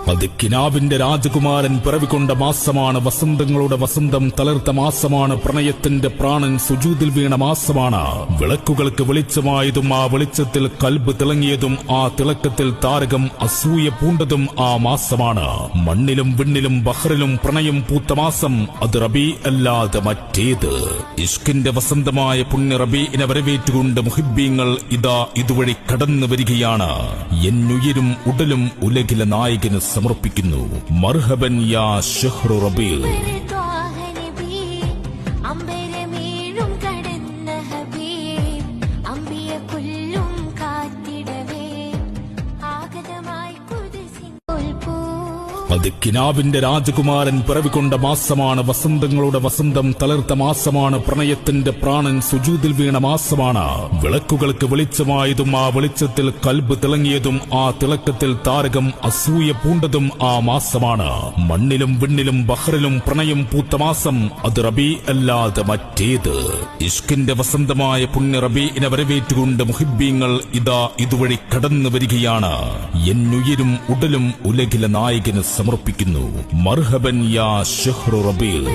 അത് കിനാവിന്റെ രാജകുമാരൻ പിറവികൊണ്ട മാസമാണ്. വസന്തങ്ങളുടെ വസന്തം തളർത്ത മാസമാണ്. പ്രണയത്തിന്റെ പ്രാണൻ സുജൂദിൽ വീണ മാസമാണ്. വിളക്കുകൾക്ക് വെളിച്ചമായതും ആ വെളിച്ചത്തിൽ കൽബ് തിളങ്ങിയതും ആ തിളക്കത്തിൽ താരകം അസൂയ പൂണ്ടതും ആ മാസമാണ്. മണ്ണിലും വിണ്ണിലും ബഹറിലും പ്രണയം പൂത്ത മാസം അത് റബീ അല്ലാതെ മറ്റേത്. ഇഷ്കിന്റെ വസന്തമായ പുണ്യ റബീഇനെ വരവേറ്റുകൊണ്ട് മുഹിബ്ബീങ്ങൾ ഇതാ ഇതുവഴി കടന്നു വരികയാണ്. എന്നുയിരും ഉടലും ഉലകിലെ നായകന് സമർപ്പിക്കുന്നു. മർഹബൻ യാ ഷഹ്റു റബീൽ. അത് കിനാവിന്റെ രാജകുമാരൻ പിറവികൊണ്ട മാസമാണ്. വസന്തങ്ങളുടെ വസന്തം തളർത്ത മാസമാണ്. പ്രണയത്തിന്റെ പ്രാണൻ സുജൂദിൽ വീണ മാസമാണ്. വിളക്കുകൾക്ക് വെളിച്ചമായതും ആ വെളിച്ചത്തിൽ കൽബ് തിളങ്ങിയതും ആ തിളക്കത്തിൽ താരകം അസൂയ പൂണ്ടതും ആ മാസമാണ്. മണ്ണിലും വിണ്ണിലും ബഹറിലും പ്രണയം പൂത്ത മാസം അത് റബീ അല്ലാതെ മറ്റേത്. ഇഷ്കിന്റെ വസന്തമായ പുണ്യ റബീഇനെ വരവേറ്റുകൊണ്ട് മുഹിബ്ബീങ്ങൾ ഇതാ ഇതുവഴി കടന്നു വരികയാണ്. എന്നുയിരും ഉടലും ഉലകിലെ നായകന് സമർപ്പിക്കുന്നു. മർഹബൻ യാ ഷഹ്റു റബീൽ.